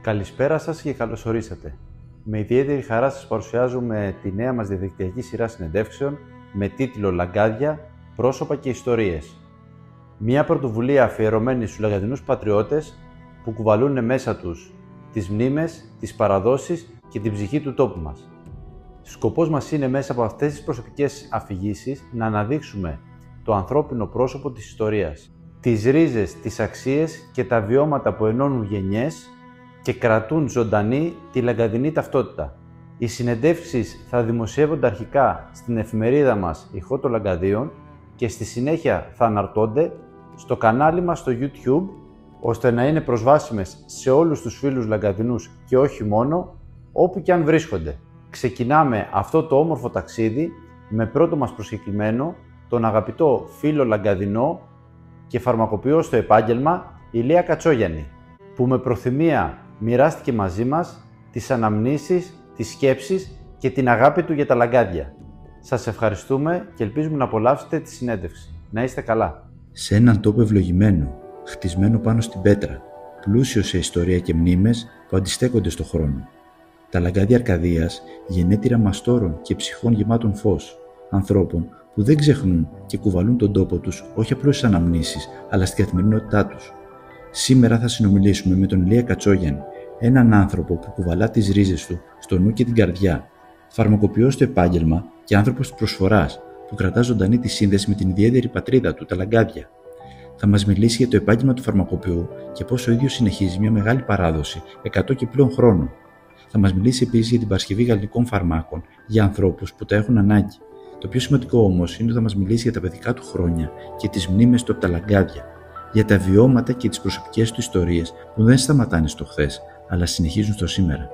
Καλησπέρα σας και καλώς ορίσατε. Με ιδιαίτερη χαρά σας παρουσιάζουμε τη νέα μας διαδικτυακή σειρά συνεντεύξεων με τίτλο «Λαγκάδια, πρόσωπα και ιστορίες». Μια πρωτοβουλία αφιερωμένη στους λαγκαδινούς πατριώτες που κουβαλούν μέσα τους τις μνήμες, τις παραδόσεις και την ψυχή του τόπου μας. Σκοπός μας είναι μέσα από αυτές τις προσωπικές αφηγήσεις να αναδείξουμε το ανθρώπινο πρόσωπο της ιστορίας, τις ρίζες, τις αξίες και τα βιώματα που ενώνουν γενιές και κρατούν ζωντανή τη λαγκαδινή ταυτότητα. Οι συνεντεύξεις θα δημοσιεύονται αρχικά στην εφημερίδα μας «Ηχό των Λαγκαδίων» και στη συνέχεια θα αναρτώνται στο κανάλι μας στο YouTube, ώστε να είναι προσβάσιμες σε όλους τους φίλους λαγκαδινούς και όχι μόνο, όπου και αν βρίσκονται. Ξεκινάμε αυτό το όμορφο ταξίδι με πρώτο μας προσκεκλημένο τον αγαπητό φίλο λαγκαδινό και φαρμακοποιό στο επάγγελμα Ηλία Κατσόγιαννη, που με προθυμία μοιράστηκε μαζί μας τις αναμνήσεις, τις σκέψεις και την αγάπη του για τα λαγκάδια. Σας ευχαριστούμε και ελπίζουμε να απολαύσετε τη συνέντευξη. Να είστε καλά. Σε έναν τόπο ευλογημένο, χτισμένο πάνω στην πέτρα, πλούσιο σε ιστορία και μνήμες που αντιστέκονται στον χρόνο. Τα λαγκάδια Αρκαδίας, γενέτειρα μαστόρων και ψυχών γεμάτων φως, ανθρώπων που δεν ξεχνούν και κουβαλούν τον τόπο τους όχι απλώς στις αναμνήσεις, αλλά στην καθημερινότητά τους. Σήμερα θα συνομιλήσουμε με τον Ηλία Κατσόγιαννη, έναν άνθρωπο που κουβαλά τις ρίζες του στο νου και την καρδιά, φαρμακοποιός στο επάγγελμα και άνθρωπος της προσφοράς, που κρατά ζωντανή τη σύνδεση με την ιδιαίτερη πατρίδα του, τα λαγκάδια. Θα μας μιλήσει για το επάγγελμα του φαρμακοποιού και πώς ο ίδιος συνεχίζει μια μεγάλη παράδοση 100 και πλέον χρόνων. Θα μας μιλήσει επίσης για την παρασκευή γαλλικών φαρμάκων για ανθρώπους που τα έχουν ανάγκη. Το πιο σημαντικό όμως είναι ότι θα μας μιλήσει για τα παιδικά του χρόνια και τις μνήμες του από τα λαγκάδια, για τα βιώματα και τις προσωπικές του ιστορίες που δεν σταματάνε στο χθες, αλλά συνεχίζουν στο σήμερα.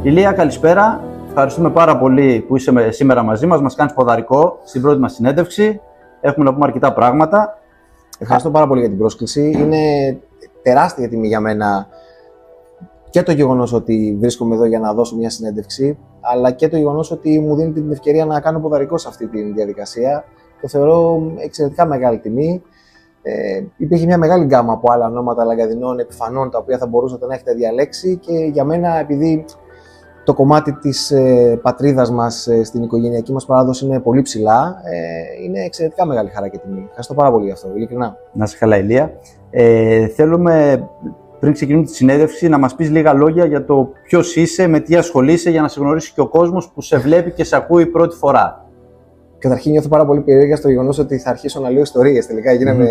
Ηλία, καλησπέρα. Ευχαριστούμε πάρα πολύ που είσαι σήμερα μαζί μας. Μας κάνεις ποδαρικό στην πρώτη μας συνέντευξη. Έχουμε να πούμε αρκετά πράγματα. Ευχαριστώ πάρα πολύ για την πρόσκληση. Είναι τεράστια τιμή για μένα και το γεγονός ότι βρίσκομαι εδώ για να δώσω μια συνέντευξη, αλλά και το γεγονός ότι μου δίνει την ευκαιρία να κάνω ποδαρικό σε αυτή τη διαδικασία. Το θεωρώ εξαιρετικά μεγάλη τιμή. Υπήρχε μια μεγάλη γκάμα από άλλα ονόματα λαγκαδινών επιφανών, τα οποία θα μπορούσατε να έχετε διαλέξει, και για μένα, επειδή το κομμάτι της πατρίδας μας στην οικογενειακή μας παράδοση είναι πολύ ψηλά, είναι εξαιρετικά μεγάλη χαρά και τιμή. Ευχαριστώ πάρα πολύ γι' αυτό, ειλικρινά. Να είσαι καλά, Ηλία. Θέλουμε, πριν ξεκινήσουμε τη συνέντευξη, να μας πεις λίγα λόγια για το ποιος είσαι, με τι ασχολείσαι, για να σε γνωρίσει και ο κόσμος που σε βλέπει και σε ακούει πρώτη φορά. Καταρχήν, νιώθω πάρα πολύ περίεργα στο γεγονός ότι θα αρχίσω να λέω ιστορίες. Τελικά γίναμε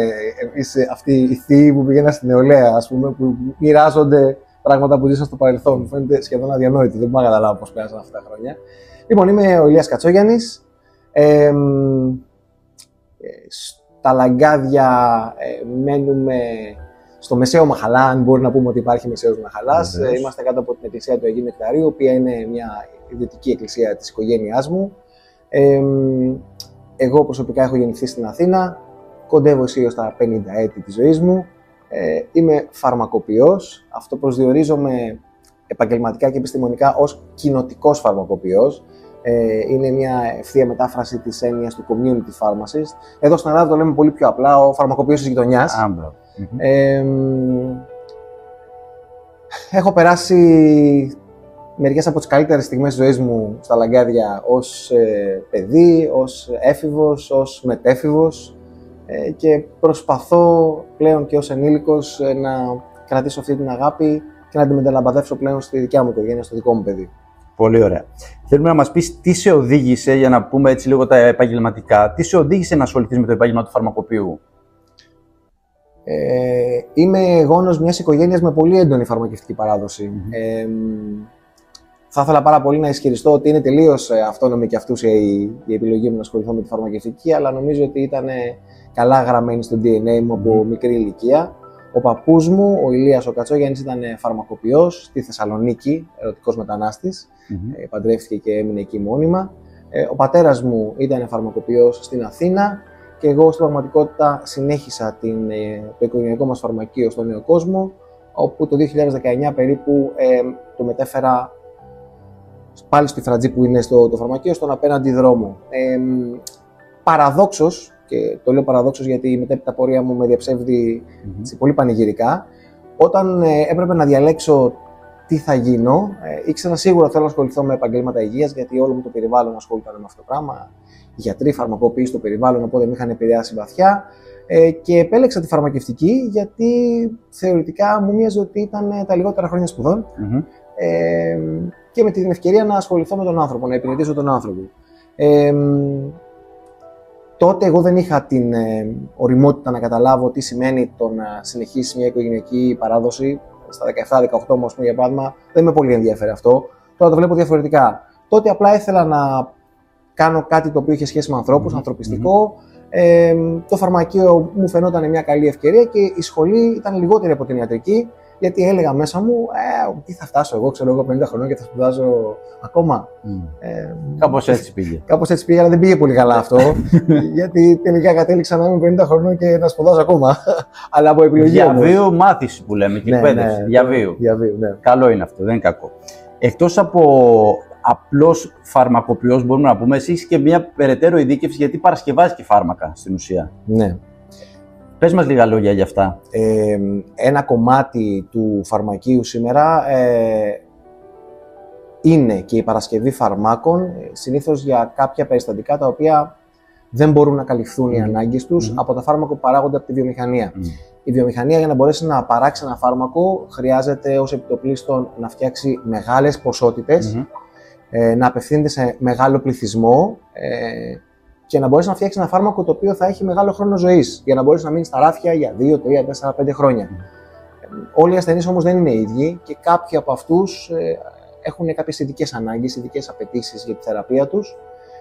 εμείς αυτοί οι θείοι που πηγαίναν στην νεολαία, ας πούμε, που μοιράζονται πράγματα που ζήσαν στο παρελθόν. Μου φαίνεται σχεδόν αδιανόητο, δεν μπορώ να καταλάβω πώς πέρασαν αυτά τα χρόνια. Λοιπόν, είμαι ο Ηλίας Κατσόγιαννης. Στα λαγκάδια μένουμε στο Μεσαίο Μαχαλά, αν μπορεί να πούμε ότι υπάρχει Μεσαίος Μαχαλάς. Είμαστε κάτω από την εκκλησία του Αγίου Νεκταρίου, η οποία είναι μια ιδιωτική εκκλησία της οικογένειάς μου. Εγώ προσωπικά έχω γεννηθεί στην Αθήνα, κοντεύω ισίως στα 50 έτη της ζωής μου. Είμαι φαρμακοποιός, αυτό προσδιορίζομαι επαγγελματικά και επιστημονικά ως κοινοτικός φαρμακοποιός. Είναι μια ευθεία μετάφραση της έννοιας του community pharmacist. Εδώ στην Ελλάδα το λέμε πολύ πιο απλά, ο φαρμακοποιός της γειτονιάς. Έχω περάσει μερικές από τις καλύτερες στιγμές της ζωής μου στα λαγκάδια ως παιδί, ως έφηβος, ως μετέφηβος, και προσπαθώ πλέον και ως ενήλικος να κρατήσω αυτή την αγάπη και να την μεταλαμπαδεύσω πλέον στη δικιά μου οικογένεια, στο δικό μου παιδί. Πολύ ωραία. Θέλουμε να μας πεις τι σε οδήγησε, για να πούμε έτσι λίγο τα επαγγελματικά, τι σε οδήγησε να ασχοληθείς με το επάγγελμα του φαρμακοποιού. Είμαι γόνος μιας οικογένειας με πολύ έντονη φαρμακευτική παράδοση. Θα ήθελα πάρα πολύ να ισχυριστώ ότι είναι τελείως αυτόνομη και αυτούσια η επιλογή μου να ασχοληθώ με τη φαρμακευτική, αλλά νομίζω ότι ήταν καλά γραμμένη στο DNA μου από μικρή ηλικία. Ο παππούς μου, ο Ηλίας ο Κατσόγιαννης, ήταν φαρμακοποιός στη Θεσσαλονίκη, ερωτικός μετανάστης. Παντρεύτηκε και έμεινε εκεί μόνιμα. Ο πατέρας μου ήταν φαρμακοποιός στην Αθήνα και εγώ στην πραγματικότητα συνέχισα το οικογενειακό μας φαρμακείο στο Νέο Κόσμο, όπου το 2019 περίπου το μετέφερα πάλι στη Φρατζή που είναι το φαρμακείο, στον απέναντι δρόμο. Παραδόξως, και το λέω παραδόξως γιατί η μετέπειτα πορεία μου με διαψεύδει πολύ πανηγυρικά, όταν έπρεπε να διαλέξω τι θα γίνω, ήξερα σίγουρα θέλω να ασχοληθώ με επαγγέλματα υγείας, γιατί όλο μου το περιβάλλον ασχολούταν με αυτό το πράγμα. Γιατροί, φαρμακοποιοί στο περιβάλλον, οπότε με είχαν επηρεάσει βαθιά. Και επέλεξα τη φαρμακευτική γιατί θεωρητικά μου μοιάζε ότι ήταν τα λιγότερα χρόνια σπουδών και με την ευκαιρία να ασχοληθώ με τον άνθρωπο, να υπηρετήσω τον άνθρωπο. Τότε εγώ δεν είχα την οριμότητα να καταλάβω τι σημαίνει το να συνεχίσει μια οικογενειακή παράδοση. Στα 17-18 μου, για παράδειγμα, δεν με πολύ ενδιαφέρει αυτό. Τώρα το βλέπω διαφορετικά. Τότε απλά ήθελα να κάνω κάτι το οποίο είχε σχέση με ανθρώπους, ανθρωπιστικό. Το φαρμακείο μου φαινόταν μια καλή ευκαιρία και η σχολή ήταν λιγότερη από την ιατρική, γιατί έλεγα μέσα μου, τι θα φτάσω εγώ, ξέρω εγώ 50 χρονών και θα σπουδάζω ακόμα. Κάπως έτσι πήγε. Κάπως έτσι πήγε, αλλά δεν πήγε πολύ καλά αυτό, γιατί τελικά κατέληξα να είμαι 50 χρονών και να σπουδάζω ακόμα. Αλλά από επιλογή. Διαβίου μάθηση που λέμε και εκπαίδευση. Ναι, διαβίου. Ναι. Καλό είναι αυτό, δεν είναι κακό. Εκτός από απλός φαρμακοποιός, μπορούμε να πούμε, εσύ έχεις και μια περαιτέρω ειδίκευση γιατί παρασκευάζεις και φάρμακα στην ουσία. Ναι. Πες μας λίγα λόγια για αυτά. Ένα κομμάτι του φαρμακείου σήμερα είναι και η παρασκευή φαρμάκων, συνήθως για κάποια περιστατικά τα οποία δεν μπορούν να καλυφθούν οι ανάγκες τους από τα φάρμακα που παράγονται από τη βιομηχανία. Η βιομηχανία, για να μπορέσει να παράξει ένα φάρμακο, χρειάζεται ως επιτοπλίστων να φτιάξει μεγάλες ποσότητες, να απευθύνεται σε μεγάλο πληθυσμό και να μπορέσει να φτιάξει ένα φάρμακο το οποίο θα έχει μεγάλο χρόνο ζωής, για να μπορέσει να μείνει στα ράφια για 2, 3, 4, 5 χρόνια. Όλοι οι ασθενείς όμως δεν είναι ίδιοι και κάποιοι από αυτούς έχουν κάποιες ειδικές ανάγκες, ειδικές απαιτήσεις για τη θεραπεία τους.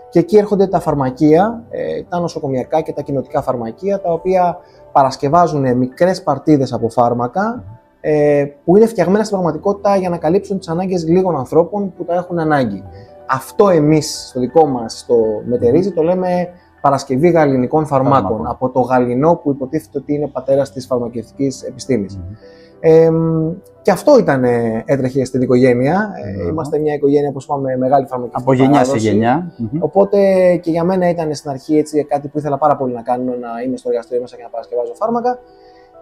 Και εκεί έρχονται τα φαρμακεία, τα νοσοκομιακά και τα κοινοτικά φαρμακεία, τα οποία παρασκευάζουν μικρές παρτίδες από φάρμακα που είναι φτιαγμένα στην πραγματικότητα για να καλύψουν τις ανάγκες λίγων ανθρώπων που τα έχουν ανάγκη. Αυτό εμείς στο δικό μας το μετερίζει το λέμε παρασκευή γαλλινικών φαρμάκων, από το Γαλλινό που υποτίθεται ότι είναι ο πατέρας της φαρμακευτικής επιστήμης. Και αυτό έτρεχε στην οικογένεια. Είμαστε μια οικογένεια, όπως είπαμε, μεγάλη φαρμακευτική από γενιά σε γενιά. Οπότε και για μένα ήταν στην αρχή έτσι, κάτι που ήθελα πάρα πολύ να κάνω, να είμαι στο εργαστήριο μέσα και να παρασκευάζω φάρμακα.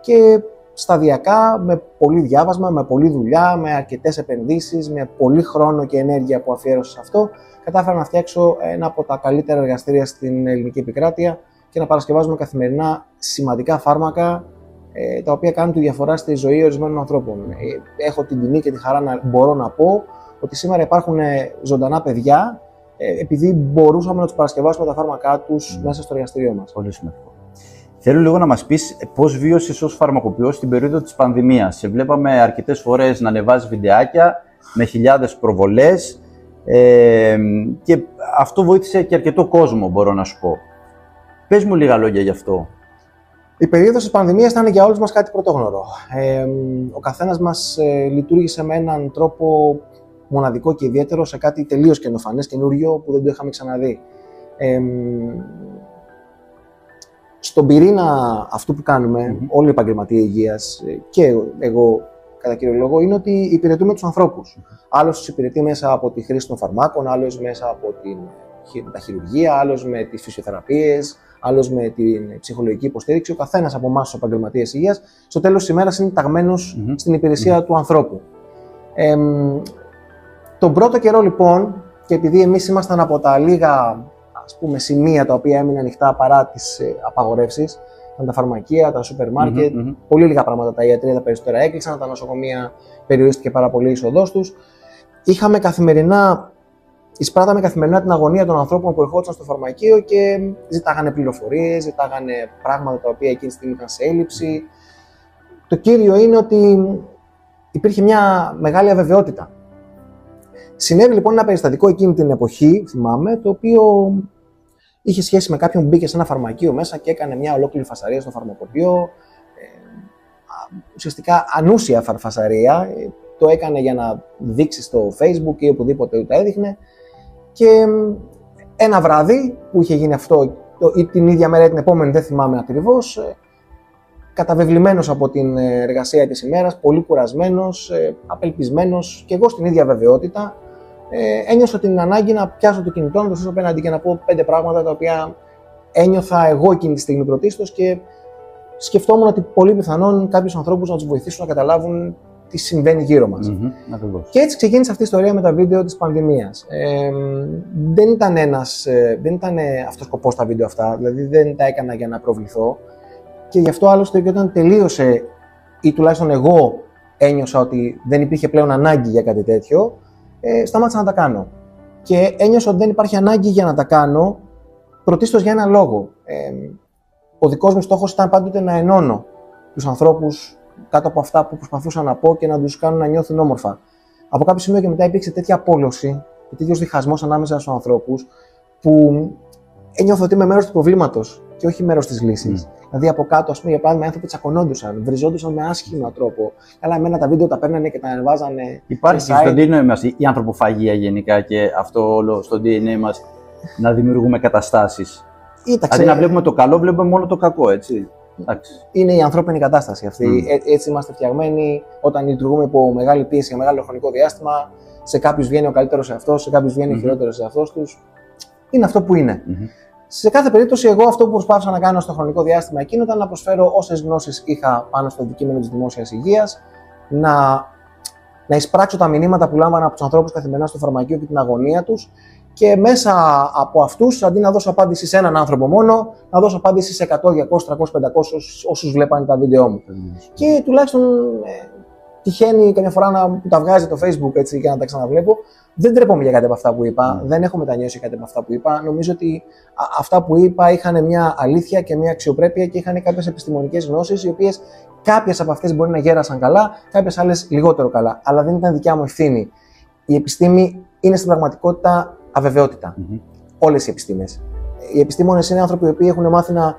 Και σταδιακά, με πολύ διάβασμα, με πολλή δουλειά, με αρκετές επενδύσεις, με πολύ χρόνο και ενέργεια που αφιέρωσα σε αυτό, κατάφερα να φτιάξω ένα από τα καλύτερα εργαστήρια στην ελληνική επικράτεια και να παρασκευάζουμε καθημερινά σημαντικά φάρμακα, τα οποία κάνουν τη διαφορά στη ζωή ορισμένων ανθρώπων. Έχω την τιμή και τη χαρά να μπορώ να πω ότι σήμερα υπάρχουν ζωντανά παιδιά, επειδή μπορούσαμε να τους παρασκευάσουμε τα φάρμακά τους μέσα στο εργαστήριό μας. Πολύ σημαντικό. Θέλω λίγο να μας πεις πώς βίωσες ως φαρμακοποιός στην περίοδο της πανδημίας. Σε βλέπαμε αρκετές φορές να ανεβάζεις βιντεάκια με χιλιάδες προβολές και αυτό βοήθησε και αρκετό κόσμο, μπορώ να σου πω. Πες μου λίγα λόγια γι' αυτό. Η περίοδος της πανδημίας ήταν για όλους μας κάτι πρωτόγνωρο. Ο καθένας μας λειτουργήσε με έναν τρόπο μοναδικό και ιδιαίτερο σε κάτι τελείως καινοφανές, καινούριο που δεν το είχαμε ξαναδεί. Στον πυρήνα αυτού που κάνουμε, όλοι οι επαγγελματίες υγείας και εγώ κατά κύριο λόγο, είναι ότι υπηρετούμε τους ανθρώπους. Άλλος τους υπηρετεί μέσα από τη χρήση των φαρμάκων, άλλος μέσα από τα χειρουργεία, άλλος με τις φυσιοθεραπείες, άλλος με την ψυχολογική υποστήριξη. Ο καθένας από εμάς τους επαγγελματίες υγείας, στο τέλος της ημέρας είναι ταγμένος στην υπηρεσία του ανθρώπου. Τον πρώτο καιρό λοιπόν, και επειδή εμείς ήμασταν από τα λίγα σημεία τα οποία έμειναν ανοιχτά παρά τις απαγορεύσεις, ήταν τα φαρμακεία, τα σούπερ μάρκετ, πολύ λίγα πράγματα, τα ιατρεία τα περισσότερα έκλεισαν, τα νοσοκομεία περιορίστηκε πάρα πολύ η είσοδός τους. Εισπράταμε καθημερινά την αγωνία των ανθρώπων που ερχόντουσαν στο φαρμακείο και ζητάγανε πληροφορίες, ζητάγανε πράγματα τα οποία εκείνη τη στιγμή είχαν σε έλλειψη. Το κύριο είναι ότι υπήρχε μια μεγάλη αβεβαιότητα. Συνέβη λοιπόν ένα περιστατικό εκείνη την εποχή, θυμάμαι, το οποίο είχε σχέση με κάποιον που μπήκε σε ένα φαρμακείο μέσα και έκανε μια ολόκληρη φασαρία στο φαρμακοποιό. Ουσιαστικά ανούσια φασαρία. Το έκανε για να δείξει στο Facebook ή οπουδήποτε το έδειχνε. Και ένα βράδυ που είχε γίνει αυτό, ή την ίδια μέρα ή την επόμενη, δεν θυμάμαι ακριβώς, καταβεβλημένος από την εργασία της ημέρας, πολύ κουρασμένος, απελπισμένος και εγώ στην ίδια βεβαιότητα, ένιωσα την ανάγκη να πιάσω το κινητό, να το στήσω απέναντι και να πω 5 πράγματα τα οποία ένιωθα εγώ εκείνη τη στιγμή πρωτίστως και σκεφτόμουν ότι πολύ πιθανόν κάποιους ανθρώπους να τους βοηθήσουν να καταλάβουν τι συμβαίνει γύρω μας. Και έτσι ξεκίνησε αυτή η ιστορία με τα βίντεο της πανδημίας. Δεν ήταν αυτός σκοπός τα βίντεο αυτά, δηλαδή δεν τα έκανα για να προβληθώ. Και γι' αυτό άλλωστε και όταν τελείωσε, ή τουλάχιστον εγώ ένιωσα ότι δεν υπήρχε πλέον ανάγκη για κάτι τέτοιο, σταμάτησα να τα κάνω. Και ένιωσα ότι δεν υπάρχει ανάγκη για να τα κάνω, πρωτίστως για ένα λόγο. Ο δικός μου στόχος ήταν πάντοτε να ενώνω τους ανθρώπους κάτω από αυτά που προσπαθούσα να πω και να τους κάνω να νιώθουν όμορφα. Από κάποιο σημείο και μετά υπήρξε τέτοια απόλωση και τέτοιος διχασμός ανάμεσα στους ανθρώπους, που ένιωθα ότι είμαι μέρος του προβλήματος και όχι μέρος της λύσης. Δηλαδή από κάτω, ας πούμε, για παράδειγμα, οι άνθρωποι τσακωνόντουσαν, βριζόντουσαν με άσχημο τρόπο. Αλλά εμένα τα βίντεο τα παίρνανε και τα ανεβάζανε. Υπάρχει στο DNA μας η ανθρωποφαγία γενικά και αυτό όλο στο DNA μας να δημιουργούμε καταστάσεις. Δηλαδή να βλέπουμε το καλό, βλέπουμε μόνο το κακό, έτσι. Είναι η ανθρώπινη κατάσταση αυτή. Έτσι είμαστε φτιαγμένοι. Όταν λειτουργούμε υπό μεγάλη πίεση για μεγάλο χρονικό διάστημα, σε κάποιους βγαίνει ο καλύτερος εαυτός, σε κάποιους βγαίνει ο χειρότερος εαυτός τους. Είναι αυτό που είναι. Σε κάθε περίπτωση, εγώ αυτό που προσπάθησα να κάνω στο χρονικό διάστημα εκείνο ήταν να προσφέρω όσες γνώσεις είχα πάνω στο αντικείμενο της δημόσιας υγείας, να εισπράξω τα μηνύματα που λάμβανα από τους ανθρώπους καθημερινά στο φαρμακείο και την αγωνία τους, και μέσα από αυτούς, αντί να δώσω απάντηση σε έναν άνθρωπο μόνο, να δώσω απάντηση σε 100, 200, 300, 500 όσους βλέπανε τα βίντεο μου. Και τουλάχιστον τυχαίνει καμιά φορά να τα βγάζει το Facebook έτσι και να τα ξαναβλέπω. Δεν τρέπομαι για κάτι από αυτά που είπα, δεν έχω μετανιώσει κάτι από αυτά που είπα. Νομίζω ότι αυτά που είπα είχαν μια αλήθεια και μια αξιοπρέπεια και είχαν κάποιες επιστημονικές γνώσεις, οι οποίες κάποιες από αυτές μπορεί να γέρασαν καλά, κάποιες άλλες λιγότερο καλά. Αλλά δεν ήταν δικιά μου ευθύνη. Η επιστήμη είναι στην πραγματικότητα αβεβαιότητα. Όλες οι επιστήμες. Οι επιστήμονες είναι άνθρωποι οι οποίοι έχουν μάθει να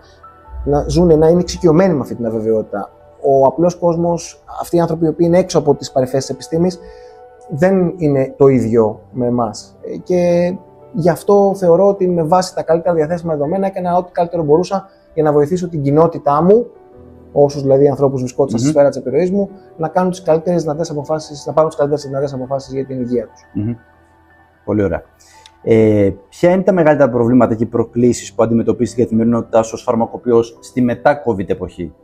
ζουν, να είναι εξοικειωμένοι με αυτή την αβεβαιότητα. Ο απλός κόσμος, αυτοί οι άνθρωποι οι οποίοι είναι έξω από τις παρυφές της επιστήμης, δεν είναι το ίδιο με εμάς. Και γι' αυτό θεωρώ ότι με βάση τα καλύτερα διαθέσιμα δεδομένα έκανα ό,τι καλύτερο μπορούσα για να βοηθήσω την κοινότητά μου, όσους δηλαδή ανθρώπους βρισκόντουσαν στη σφαίρα της επιρροής μου, να κάνουν τις καλύτερες δυνατές αποφάσεις, να πάρουν τις καλύτερες δυνατές αποφάσεις για την υγεία τους. Πολύ ωραία. Ποια είναι τα μεγαλύτερα προβλήματα και προκλήσεις που αντιμετωπίζετε για τη καθημερινότητά σας ως φαρμακοποιός στη μετά-COVID εποχή?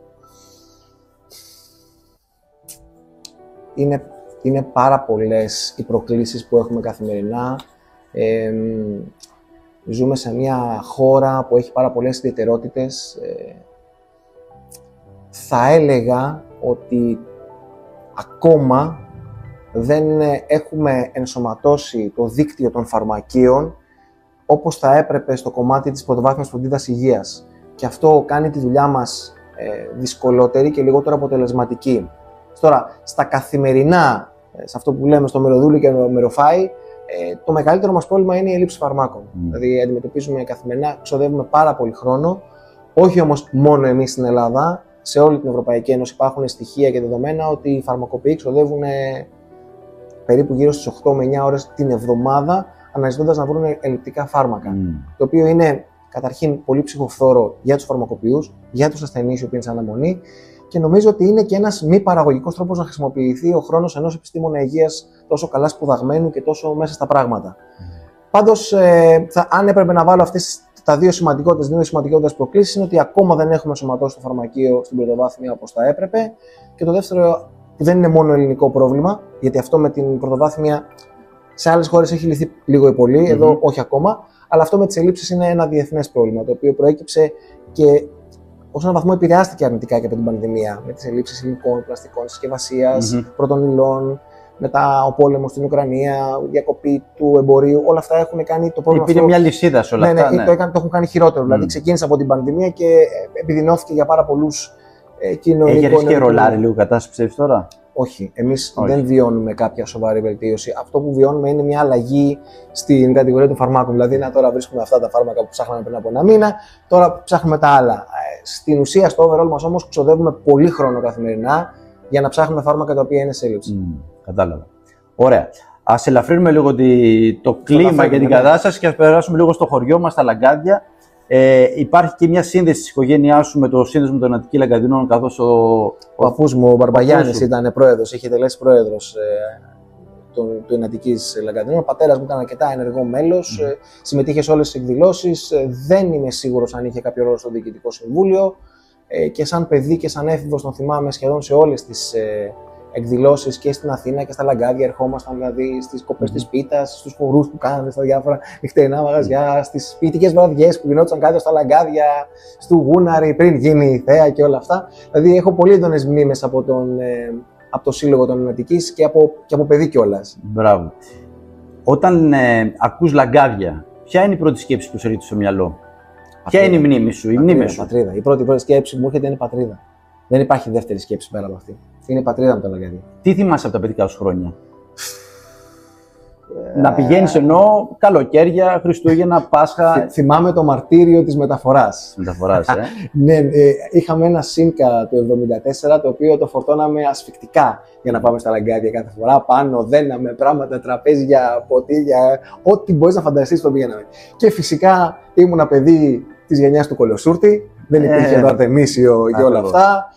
Είναι πάρα πολλές οι προκλήσεις που έχουμε καθημερινά. Ζούμε σε μια χώρα που έχει πάρα πολλές ιδιαιτερότητες. Θα έλεγα ότι ακόμα δεν έχουμε ενσωματώσει το δίκτυο των φαρμακείων όπως θα έπρεπε στο κομμάτι της πρωτοβάθμιας φροντίδας υγείας. Και αυτό κάνει τη δουλειά μας δυσκολότερη και λιγότερο αποτελεσματική. Τώρα, στα καθημερινά, σε αυτό που λέμε στο μυρωδούλι και το μυροφάι, το μεγαλύτερο μας πρόβλημα είναι η έλλειψη φαρμάκων. Δηλαδή, αντιμετωπίζουμε καθημερινά, ξοδεύουμε πάρα πολύ χρόνο, όχι όμως μόνο εμείς στην Ελλάδα, σε όλη την Ευρωπαϊκή Ένωση υπάρχουν στοιχεία και δεδομένα ότι οι φαρμακοποιοί ξοδεύουν περίπου γύρω στις 8 με 9 ώρες την εβδομάδα αναζητώντας να βρουν ελλειπτικά φάρμακα. Το οποίο είναι καταρχήν πολύ ψυχοφθόρο για τους φαρμακοποιούς, για τους ασθενείς οι οποίοι είναι σε αναμονή, και νομίζω ότι είναι και ένας μη παραγωγικός τρόπος να χρησιμοποιηθεί ο χρόνος ενός επιστήμονα υγείας τόσο καλά σπουδαγμένου και τόσο μέσα στα πράγματα. Πάντως, αν έπρεπε να βάλω αυτές τα δύο σημαντικότερες προκλήσεις, είναι ότι ακόμα δεν έχουμε ενσωματώσει το φαρμακείο στην πρωτοβάθμια όπως θα έπρεπε. Και το δεύτερο, που δεν είναι μόνο ελληνικό πρόβλημα, γιατί αυτό με την πρωτοβάθμια σε άλλες χώρες έχει λυθεί λίγο ή πολύ, εδώ όχι ακόμα, αλλά αυτό με τις ελλείψεις είναι ένα διεθνές πρόβλημα, το οποίο προέκυψε και ως έναν βαθμό επηρεάστηκε αρνητικά και από την πανδημία, με τις ελλείψεις υλικών, πλαστικών, συσκευασίας, πρώτων υλών, μετά ο πόλεμος στην Ουκρανία, η διακοπή του εμπορίου, όλα αυτά έχουν κάνει το πρόβλημα. Υπήρχε μια λυσίδα σε όλα αυτά. Ναι. Το έχουν κάνει χειρότερο. Δηλαδή, ξεκίνησε από την πανδημία και επιδεινώθηκε για πάρα πολλούς κοινωνικούς. Έχει και ρολάρει λίγο κατάσταση, πιστεύεις τώρα? Όχι, εμείς δεν βιώνουμε κάποια σοβαρή βελτίωση. Αυτό που βιώνουμε είναι μια αλλαγή στην κατηγορία των φαρμάκων. Δηλαδή, τώρα βρίσκουμε αυτά τα φάρμακα που ψάχναμε πριν από ένα μήνα, τώρα ψάχνουμε τα άλλα. Στην ουσία, στο overall μας όμως, ξοδεύουμε πολύ χρόνο καθημερινά για να ψάχνουμε φάρμακα τα οποία είναι σε έλλειψη. Κατάλαβα. Ωραία. Ας ελαφρύνουμε λίγο το κλίμα και την κατάσταση και ας περάσουμε λίγο στο χωριό μας, στα Λαγκάδια. Υπάρχει και μια σύνδεση της οικογένειάς σου με το σύνδεσμο των Αττικής Λαγκαδινών, καθώς ο παππούς μου, ο Μπαρμπαγιάννης, ήταν πρόεδρος, είχε τελέσει πρόεδρος του Ενατικής Λαγκαδινών. Ο πατέρας μου ήταν αρκετά ενεργό μέλος, συμμετείχε σε όλες τις εκδηλώσεις. Δεν είμαι σίγουρος αν είχε κάποιο ρόλο στο Διοικητικό Συμβούλιο. Και σαν παιδί και σαν έφηβος τον θυμάμαι σχεδόν σε όλες τις εκδηλώσεις και στην Αθήνα και στα Λαγκάδια. Ερχόμασταν δηλαδή στις κοπές της πίτας, στους χορούς που κάνανε στα διάφορα νυχτερινά μαγαζιά, στις ποιητικές βραδιές που γινόντουσαν κάτω στα Λαγκάδια, στο Γούναρη, πριν γίνει η Θέα και όλα αυτά. Δηλαδή έχω πολύ έντονες μνήμες από το Σύλλογο των Ενατικής και από παιδί κιόλας. Μπράβο. Όταν ακούς Λαγκάδια, ποια είναι η πρώτη σκέψη που σου έρχεται στο μυαλό? Ποια είναι η μνήμη σου, η μνήμη σου? Πατρίδα. Η πρώτη σκέψη που μου έρχεται είναι πατρίδα. Δεν υπάρχει δεύτερη σκέψη πέρα από αυτή. Είναι η πατρίδα μου τα Λαγκάδια. Τι θυμάσαι από τα παιδικά σου χρόνια? Να πηγαίνεις εννοώ καλοκαίρια, Χριστούγεννα, Πάσχα. Θυμάμαι το μαρτύριο της μεταφοράς. Ναι, είχαμε ένα Σίμκα το 1974, το οποίο το φορτώναμε ασφυκτικά για να πάμε στα Λαγκάδια κάθε φορά. Πάνω δέναμε πράγματα, τραπέζια, ποτήρια, ό,τι μπορείς να φανταστείς το πήγαιναμε. Και φυσικά ήμουνα παιδί της γενιάς του Κολοσούρτη. Δεν υπήρχε εδώ Αρτεμίσιο και όλα αυτά.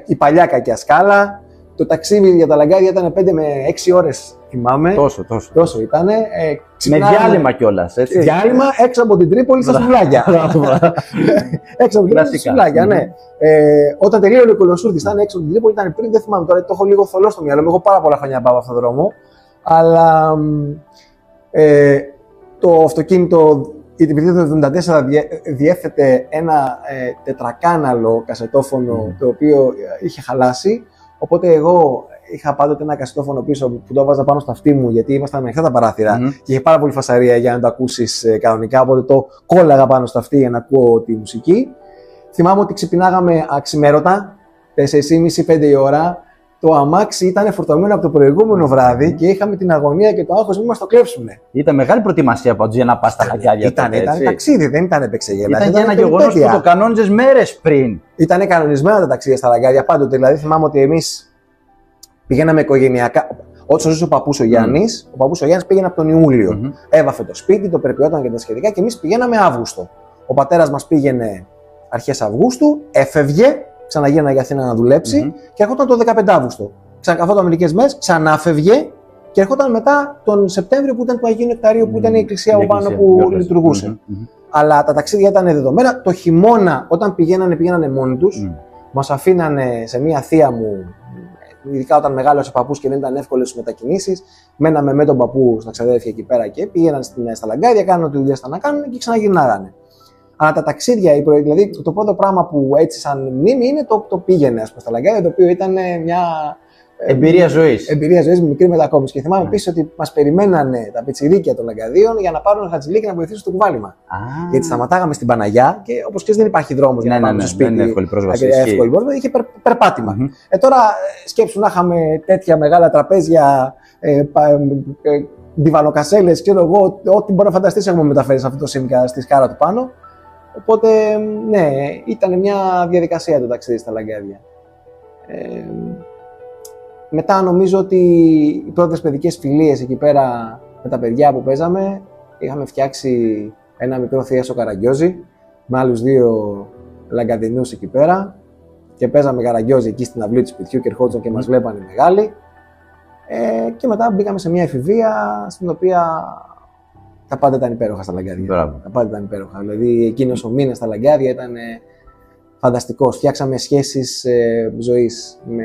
Η παλιά κακιά σκάλα. Το ταξίδι για τα Λαγκάδια ήταν 5 με 6 ώρες, θυμάμαι. Τόσο ήταν. Με διάλειμμα κιόλας. Διάλειμμα έξω από την Τρίπολη στα Σουβλάκια. Έξω από την Τρίπολη στα Σουβλάκια, ναι. Όταν τελείωνε ο Κολοσούρτης, ήταν έξω από την Τρίπολη, ήταν πριν, δεν θυμάμαι τώρα, το έχω λίγο θολό στο μυαλό μου. Έχω πάρα πολλά χρόνια να πάω από αυτόν τον δρόμο. Αλλά το αυτοκίνητο. Επειδή το 1974 διέθετε ένα τετρακάναλο κασετόφωνο το οποίο είχε χαλάσει, οπότε εγώ είχα πάντοτε ένα κασετόφωνο πίσω που το έβαζα πάνω στο αυτί μου, γιατί ήμασταν με ανοιχτά τα παράθυρα και είχε πάρα πολύ φασαρία για να το ακούσεις κανονικά, οπότε το κόλλαγα πάνω στο αυτί για να ακούω τη μουσική. Θυμάμαι ότι ξυπνάγαμε αξιμέρωτα, 4:30-5 η ώρα. Το αμάξι ήταν φορτωμένο από το προηγούμενο βράδυ και είχαμε την αγωνία και το άγχος μην μας το κλέψουν. Ήταν μεγάλη προετοιμασία πάντως για να πας στα Λαγκάδια. Ήταν ταξίδι, δεν ήταν επεξεγελά. Ήταν ένα γεγονός που το κανόνιζες μέρες πριν. Ήταν κανονισμένα τα ταξίδια στα Λαγκάδια πάντοτε. Δηλαδή θυμάμαι ότι εμείς πηγαίναμε οικογενειακά. Όσο ζούσε ο παππούς ο Γιάννης, πήγαινε από τον Ιούλιο. Έβαφε το σπίτι, το περποιόταν και τα σχετικά και εμείς πηγαίναμε Αύγουστο. Ο πατέρας μας πήγαινε αρχές Αυγούστου, έφευγε. Ξαναγίνανε για Αθήνα να δουλέψει και ερχόταν το 15 Αύγουστο. Ξανακαθόταν μερικές μέρες, ξανάφευγε και ερχόταν μετά τον Σεπτέμβριο που ήταν του Αγίου Νεκταρίου, που ήταν η εκκλησία από πάνω που λειτουργούσε. Αλλά τα ταξίδια ήταν δεδομένα. Το χειμώνα, όταν πήγαινανε μόνοι τους, μας αφήνανε σε μία θεία μου, ειδικά όταν μεγάλωσε ο παππούς και δεν ήταν εύκολες στις μετακινήσεις. Μέναμε με τον παππού στα ξαδέρφια εκεί πέρα και πήγαιναν στα Λαγκάδια, κάνανε ό,τι δουλειές ήταν να κάνουν και ξαναγυρνάγανε. Αλλά τα ταξίδια, δηλαδή το πρώτο πράγμα που έτσι σαν μνήμη είναι το πήγαινε στα Λαγκάδια, το οποίο ήταν μια εμπειρία ζωής. Εμπειρία ζωής με μικρή μετακόμιση. Και θυμάμαι επίσης ότι μας περιμένανε τα πιτσιρίκια των Λαγκαδίων για να πάρουν χατζηλίκι να βοηθήσουν στο κουβάλιμα. Γιατί σταματάγαμε στην Παναγιά και όπως ξέρεις δεν υπάρχει δρόμος για να πάμε στο σπίτι. Δεν είναι εύκολη πρόσβαση. Είχε περπάτημα. Τώρα σκέψου να είχαμε τέτοια μεγάλα τραπέζια, διβανοκασέλες, ξέρω εγώ, ό,τι μπορεί να φανταστείς έχουμε μεταφέρει σε αυτό το Σίμκα στη σκάρα του πάνω. Οπότε, ναι, ήταν μια διαδικασία το ταξίδι στα Λαγκάδια. Μετά νομίζω ότι οι πρώτες παιδικές φιλίες εκεί πέρα με τα παιδιά που παίζαμε, είχαμε φτιάξει ένα μικρό θίασο καραγκιόζι με άλλους 2 Λαγκαδινούς εκεί πέρα και παίζαμε καραγκιόζι εκεί στην αυλή του σπιτιού και ερχόντουσαν και μας βλέπανε οι μεγάλοι. Και μετά μπήκαμε σε μια εφηβεία στην οποία τα πάντα ήταν υπέροχα στα Λαγκάδια. Τα πάντα ήταν υπέροχα. Δηλαδή, εκείνος ο μήνας στα Λαγκάδια ήταν φανταστικός. Φτιάξαμε σχέσεις ζωής με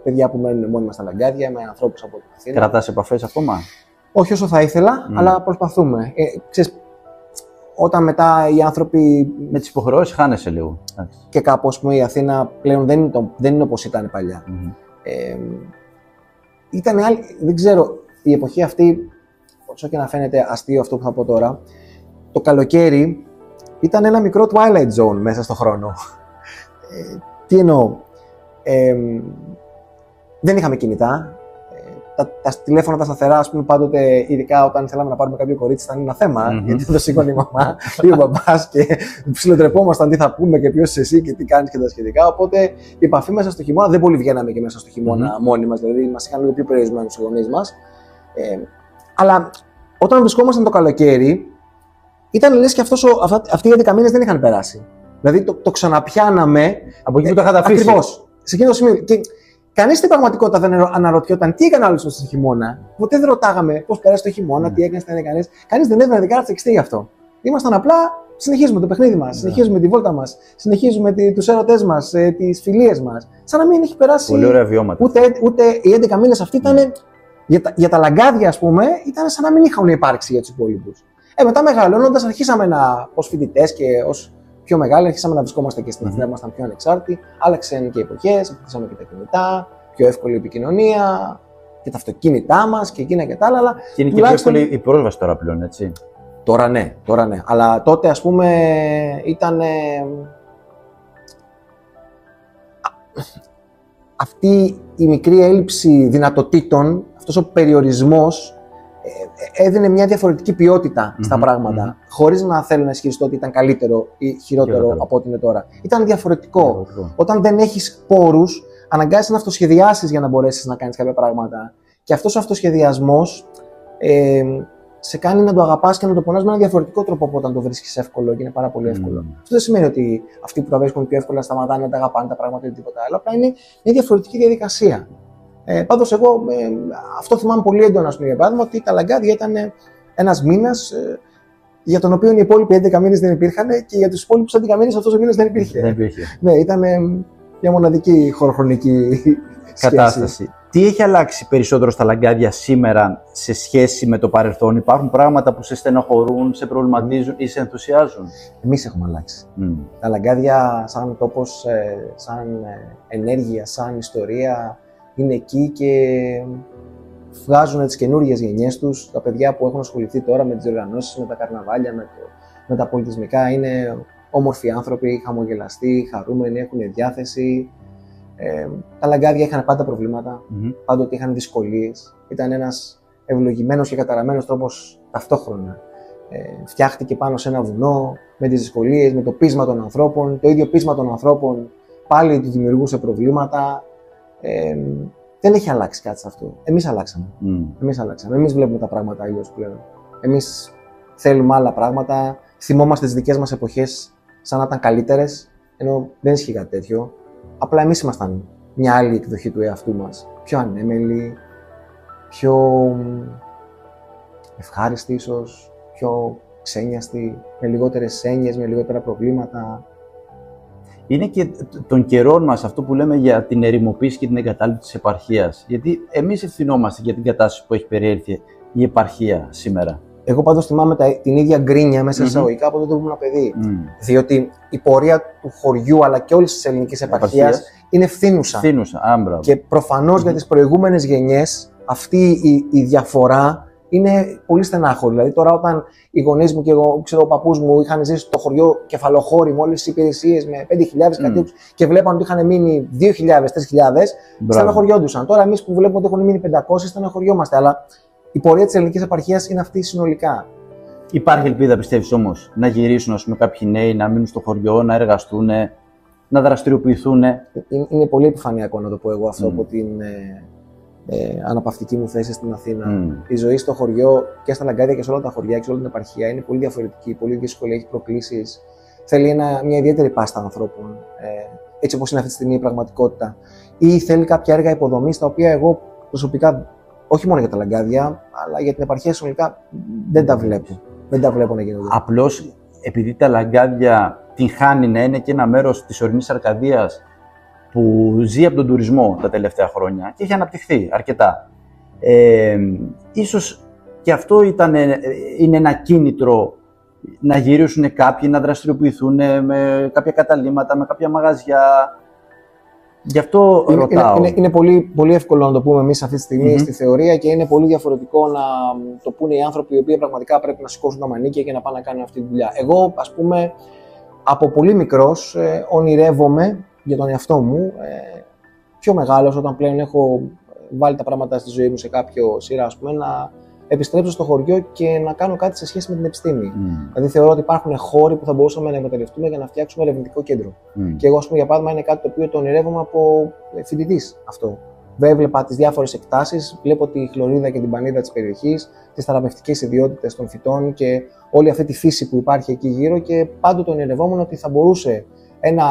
παιδιά που μένουν μόνοι μας στα Λαγκάδια, με ανθρώπους από την Αθήνα. Κρατάς επαφές ακόμα? Όχι όσο θα ήθελα, αλλά προσπαθούμε. Ξέρεις, όταν μετά οι άνθρωποι. Με τις υποχρεώσεις χάνεσαι λίγο. Και κάπως η Αθήνα πλέον δεν είναι όπως ήταν παλιά. Ήταν άλλη. Δεν ξέρω, η εποχή αυτή. Όσο και να φαίνεται αστείο αυτό που θα πω τώρα, το καλοκαίρι ήταν ένα μικρό Twilight Zone μέσα στο χρόνο. Τι εννοώ, δεν είχαμε κινητά, τα τηλέφωνα τα σταθερά, ας πούμε, πάντοτε, ειδικά όταν θέλαμε να πάρουμε κάποιο κορίτσι, ήταν ένα θέμα, γιατί δεν το σήκωνε η μαμά ή ο μπαμπάς και ψιλοτρεπόμασταν τι θα πούμε και ποιος είσαι εσύ και τι κάνεις και τα σχετικά. Οπότε η επαφή μέσα στο χειμώνα, δεν πολύ βγαίναμε και μέσα στο χειμώνα μόνοι μας, δηλαδή μας είχαν λίγο πιο περιορισμένους οι γονείς μας. Αλλά όταν βρισκόμασταν το καλοκαίρι, ήταν λες και αυτοί οι 11 μήνες δεν είχαν περάσει. Δηλαδή το ξαναπιάναμε. Από εκεί που το είχατε αφήσει. Ακριβώς. Σε εκείνο το σημείο. Και κανείς στην πραγματικότητα δεν αναρωτιόταν τι έκανε άλλο στο χειμώνα. Ποτέ δεν ρωτάγαμε πώς πέρασε το χειμώνα, τι έκανε, τι έκανε κανείς. Κανείς δεν έβγαινε δικάρα γι' αυτό. Ήμασταν απλά, συνεχίζουμε το παιχνίδι μας, συνεχίζουμε τη βόλτα μας, συνεχίζουμε τους έρωτές μας, τις φιλίες μας. Σαν να μην έχει περάσει. Πολύ ωραία βιώματα. Ούτε οι 11 μήνες αυτοί ήταν. Για τα λαγκάδια, ας πούμε, ήταν σαν να μην είχαν υπάρξει για τους υπόλοιπους. Μετά μεγαλώνοντας, αρχίσαμε ως φοιτητές και ως πιο μεγάλοι, αρχίσαμε να βρισκόμαστε και στην Αθήνα, ήμασταν πιο ανεξάρτητοι. Άλλαξαν και οι εποχές, αποκτήσαμε και τα κινητά, πιο εύκολη επικοινωνία και τα αυτοκίνητά μας και εκείνα και τα άλλα. Αλλά και είναι και πιο εύκολη η πρόσβαση τώρα πλέον, έτσι. Τώρα ναι. Αλλά τότε, ας πούμε, ήταν. Αυτή η μικρή έλλειψη δυνατοτήτων, αυτός ο περιορισμός, έδινε μια διαφορετική ποιότητα στα πράγματα, χωρίς να θέλω να ισχυριστώ ότι ήταν καλύτερο ή χειρότερο από ό,τι είναι τώρα. Ήταν διαφορετικό. Όταν δεν έχεις πόρους, αναγκάζεσαι να αυτοσχεδιάσεις για να μπορέσεις να κάνεις κάποια πράγματα. Και αυτός ο αυτοσχεδιασμός σε κάνει να το αγαπάς και να το πονάς με ένα διαφορετικό τρόπο από όταν το βρίσκεις εύκολο και είναι πάρα πολύ εύκολο. Αυτό δεν σημαίνει ότι αυτοί που τα βρίσκουν πιο εύκολα σταματάνε να τα αγαπάνε τα πράγματα ή τίποτα άλλο. Απλά είναι μια διαφορετική διαδικασία. Πάντως, εγώ αυτό θυμάμαι πολύ έντονα, ας πούμε, για παράδειγμα, ότι τα λαγκάδια ήταν ένας μήνας για τον οποίο οι υπόλοιποι 11 μήνες δεν υπήρχαν και για τους υπόλοιπους 11 μήνες αυτός ο μήνας δεν υπήρχε. Ναι, ήταν μια μοναδική χωροχρονική κατάσταση. Τι έχει αλλάξει περισσότερο στα λαγκάδια σήμερα σε σχέση με το παρελθόν? Υπάρχουν πράγματα που σε στενοχωρούν, σε προβληματίζουν ή σε ενθουσιάζουν? Εμείς έχουμε αλλάξει. Τα λαγκάδια σαν τόπος, σαν ενέργεια, σαν ιστορία είναι εκεί και βγάζουν τις καινούργιες γενιές τους. Τα παιδιά που έχουν ασχοληθεί τώρα με τις διοργανώσεις, με τα καρναβάλια, με τα πολιτισμικά, είναι όμορφοι άνθρωποι, χαμογελαστοί, χαρούμενοι, έχουν διάθεση. Τα λαγκάδια είχαν πάντα προβλήματα, πάντοτε είχαν δυσκολίες. Ήταν ένας ευλογημένος και καταραμένος τρόπος ταυτόχρονα. Φτιάχτηκε πάνω σε ένα βουνό, με τις δυσκολίες, με το πείσμα των ανθρώπων. Το ίδιο πείσμα των ανθρώπων πάλι του δημιουργούσε προβλήματα. Δεν έχει αλλάξει κάτι σε αυτό. Εμείς αλλάξαμε. Εμείς βλέπουμε τα πράγματα αλλιώς πλέον. Εμείς θέλουμε άλλα πράγματα. Θυμόμαστε τις δικές μας εποχές σαν να ήταν καλύτερες, ενώ δεν ισχύει κάτι τέτοιο. Απλά εμείς ήμασταν μια άλλη εκδοχή του εαυτού μας. Πιο ανέμελοι, πιο ευχάριστοι ίσως, πιο ξένιαστοι, με λιγότερες έννοιες, με λιγότερα προβλήματα. Είναι και των καιρών μας αυτό που λέμε για την ερημοποίηση και την εγκατάλειψη της επαρχίας. Γιατί εμείς ευθυνόμαστε για την κατάσταση που έχει περιέλθει η επαρχία σήμερα. Εγώ πάντως θυμάμαι την ίδια γκρίνια μέσα εισαγωγικά από τότε που ήμουν παιδί. Διότι η πορεία του χωριού αλλά και όλης της ελληνικής επαρχίας είναι φθήνουσα. Και προφανώς για τις προηγούμενες γενιές αυτή η διαφορά είναι πολύ στενάχωρη. Δηλαδή, τώρα όταν οι γονείς μου και εγώ, ξέρω, ο παππούς μου είχαν ζήσει στο χωριό Κεφαλοχώρι με όλες τις υπηρεσίες, με 5.000 κατοίκους και βλέπαν ότι είχαν μείνει 2.000, 3.000, στεναχωριόντουσαν. Τώρα, εμείς που βλέπουμε ότι έχουν μείνει 500, στεναχωριόμαστε. Αλλά η πορεία της ελληνικής επαρχίας είναι αυτή συνολικά. Υπάρχει ελπίδα, πιστεύεις όμως, να γυρίσουν, ας πούμε, κάποιοι νέοι, να μείνουν στο χωριό, να εργαστούν, να δραστηριοποιηθούν? Είναι πολύ επιφανειακό να το πω εγώ αυτό από την αναπαυτική μου θέση στην Αθήνα. Η ζωή στο χωριό και στα λαγκάδια και σε όλα τα χωριά και σε όλη την επαρχία είναι πολύ διαφορετική, πολύ δύσκολη, έχει προκλήσεις. Θέλει μια ιδιαίτερη πάστα ανθρώπων, έτσι όπως είναι αυτή τη στιγμή η πραγματικότητα. Ή θέλει κάποια έργα υποδομής, τα οποία εγώ προσωπικά, όχι μόνο για τα λαγκάδια, αλλά για την επαρχία συνολικά δεν τα βλέπω. Δεν τα βλέπω να γίνονται. Απλώς επειδή τα λαγκάδια την χάνει να είναι και ένα μέρος της ορεινής Αρκαδίας που ζει από τον τουρισμό τα τελευταία χρόνια και έχει αναπτυχθεί αρκετά. Ίσως και αυτό είναι ένα κίνητρο να γυρίσουν κάποιοι, να δραστηριοποιηθούν με κάποια καταλύματα, με κάποια μαγαζιά. Γι' αυτό ρωτάω. Είναι πολύ, πολύ εύκολο να το πούμε εμείς αυτή τη στιγμή στη θεωρία και είναι πολύ διαφορετικό να το πούνε οι άνθρωποι οι οποίοι πραγματικά πρέπει να σηκώσουν τα μανίκια και να πάνε να κάνουν αυτή τη δουλειά. Εγώ, ας πούμε, από πολύ μικρός ονειρεύομαι για τον εαυτό μου, πιο μεγάλος, όταν πλέον έχω βάλει τα πράγματα στη ζωή μου σε κάποιο σειρά, ας πούμε, να επιστρέψω στο χωριό και να κάνω κάτι σε σχέση με την επιστήμη. Δηλαδή, θεωρώ ότι υπάρχουν χώροι που θα μπορούσαμε να εκμεταλλευτούμε για να φτιάξουμε ερευνητικό κέντρο. Και εγώ, ας πούμε, για παράδειγμα, είναι κάτι το οποίο το ονειρεύομαι από φοιτητής αυτό. Έβλεπα τις διάφορες εκτάσεις, βλέπω τη χλωρίδα και την πανίδα της περιοχής, τις θεραπευτικές ιδιότητες των φυτών και όλη αυτή τη φύση που υπάρχει εκεί γύρω και πάντοτε ονειρευόμουν ότι θα μπορούσε ένα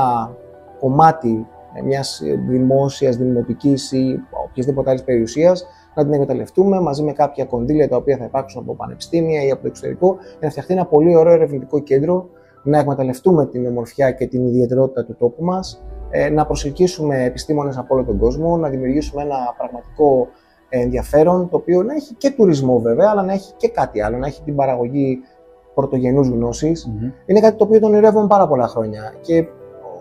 κομμάτι μιας δημόσιας, δημοτικής ή οποιασδήποτε άλλης περιουσίας να την εκμεταλλευτούμε μαζί με κάποια κονδύλια τα οποία θα υπάρξουν από πανεπιστήμια ή από το εξωτερικό για να φτιαχτεί ένα πολύ ωραίο ερευνητικό κέντρο, να εκμεταλλευτούμε την ομορφιά και την ιδιαιτερότητα του τόπου μας, να προσελκύσουμε επιστήμονες από όλο τον κόσμο, να δημιουργήσουμε ένα πραγματικό ενδιαφέρον, το οποίο να έχει και τουρισμό βέβαια, αλλά να έχει και κάτι άλλο, να έχει την παραγωγή πρωτογενούς γνώσης. Είναι κάτι το οποίο το ονειρεύομαι πάρα πολλά χρόνια και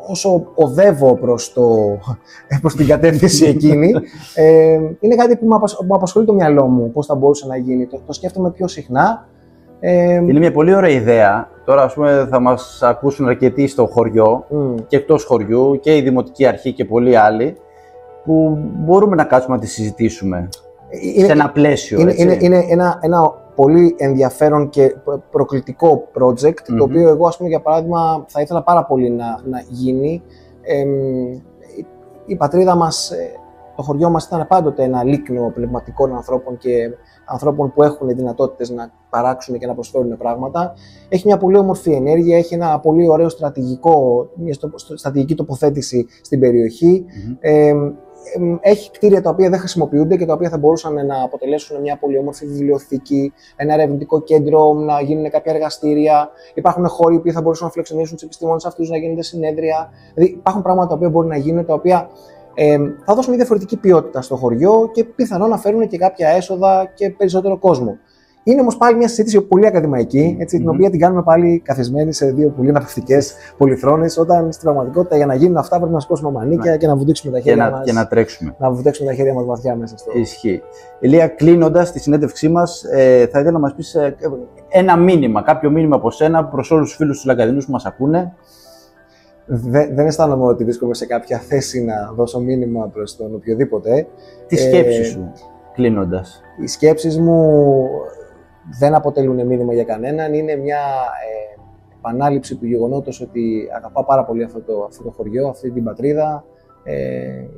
όσο οδεύω προς την κατεύθυνση εκείνη, είναι κάτι που μου απασχολεί το μυαλό μου, πώς θα μπορούσε να γίνει. Το σκέφτομαι πιο συχνά. Είναι μια πολύ ωραία ιδέα. Τώρα, ας πούμε, θα μας ακούσουν αρκετοί στο χωριό και εκτός χωριού και η Δημοτική Αρχή και πολλοί άλλοι που μπορούμε να κάτσουμε να τη συζητήσουμε σε ένα πλαίσιο. Είναι ένα πολύ ενδιαφέρον και προκλητικό project, το οποίο εγώ, ας πούμε, για παράδειγμα, θα ήθελα πάρα πολύ να γίνει. Η πατρίδα μας, το χωριό μας ήταν πάντοτε ένα λίκνο πνευματικών ανθρώπων και ανθρώπων που έχουν δυνατότητες να παράξουν και να προσφέρουν πράγματα. Έχει μια πολύ όμορφη ενέργεια, έχει ένα πολύ ωραίο μια στρατηγική τοποθέτηση στην περιοχή. Έχει κτίρια τα οποία δεν χρησιμοποιούνται και τα οποία θα μπορούσαν να αποτελέσουν μια πολύ όμορφη βιβλιοθήκη, ένα ερευνητικό κέντρο, να γίνουν κάποια εργαστήρια. Υπάρχουν χώροι που θα μπορούσαν να φιλοξενήσουν τους επιστήμονες αυτούς, να γίνονται συνέδρια. Δηλαδή, υπάρχουν πράγματα τα οποία μπορεί να γίνουν, τα οποία θα δώσουν μια διαφορετική ποιότητα στο χωριό και πιθανόν να φέρουν και κάποια έσοδα και περισσότερο κόσμο. Είναι όμως πάλι μια συζήτηση πολύ ακαδημαϊκή, την οποία την κάνουμε πάλι καθισμένη σε δύο πολύ αναπαυτικές πολυθρόνες, όταν στην πραγματικότητα για να γίνουν αυτά πρέπει να σκόσουμε μανίκια και να βουτήξουμε τα χέρια μας. Και να τρέξουμε. Να βουτήξουμε τα χέρια μας βαθιά μέσα στο. Ισχύει. Ηλία, κλείνοντας τη συνέντευξή μας, θα ήθελα να μας πεις ένα μήνυμα, κάποιο μήνυμα από σένα προς όλους τους φίλους τους Λαγκαδινούς που μας ακούνε. Δεν αισθάνομαι ότι βρίσκομαι σε κάποια θέση να δώσω μήνυμα προς τον οποιοδήποτε. Τι σκέψεις σου, κλείνοντας? Οι σκέψεις μου δεν αποτελούν μήνυμα για κανέναν. Είναι μια επανάληψη του γεγονότος ότι αγαπάω πάρα πολύ αυτό το χωριό, αυτή την πατρίδα.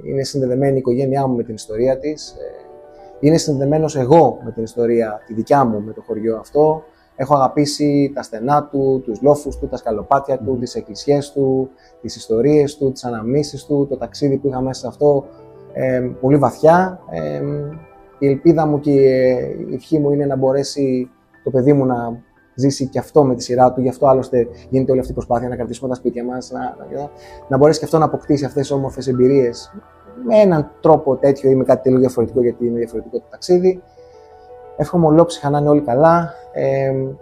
Είναι συνδεδεμένη η οικογένειά μου με την ιστορία της. Είναι συνδεδεμένος εγώ με την ιστορία, τη δικιά μου, με το χωριό αυτό. Έχω αγαπήσει τα στενά του, τους λόφους του, τα σκαλοπάτια του, τις εκκλησιές του, τις ιστορίες του, τις αναμνήσεις του, το ταξίδι που είχα μέσα σε αυτό πολύ βαθιά. Η ελπίδα μου και η ευχή μου είναι να μπορέσει το παιδί μου να ζήσει και αυτό με τη σειρά του. Γι' αυτό άλλωστε γίνεται όλη αυτή η προσπάθεια να κρατήσουμε τα σπίτια μας, να μπορέσει και αυτό να αποκτήσει αυτές τις όμορφες εμπειρίες με έναν τρόπο τέτοιο ή με κάτι τελείως διαφορετικό, γιατί είναι διαφορετικό το ταξίδι. Εύχομαι ολόψυχα να είναι όλοι καλά.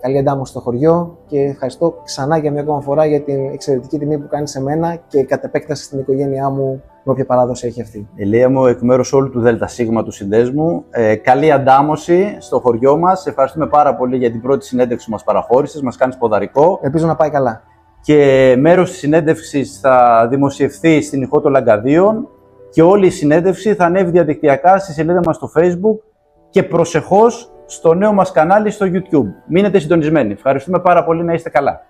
Καλή εντάμωση στο χωριό και ευχαριστώ ξανά για μια ακόμα φορά για την εξαιρετική τιμή που κάνει σε μένα και κατ' επέκταση στην οικογένειά μου, με όποια παράδοση έχει αυτή. Ηλία μου, εκ μέρους όλου του ΔΣ του Συνδέσμου, καλή αντάμωση στο χωριό μας. Ευχαριστούμε πάρα πολύ για την πρώτη συνέντευξη που μας παραχώρησες, μας κάνεις ποδαρικό. Ελπίζω να πάει καλά. Και μέρος της συνέντευξης θα δημοσιευθεί στην Ηχό των Λαγκαδίων και όλη η συνέντευξη θα ανέβει διαδικτυακά στη σελίδα μας στο Facebook και προσεχώς στο νέο μας κανάλι στο YouTube. Μείνετε συντονισμένοι. Ευχαριστούμε πάρα πολύ, να είστε καλά.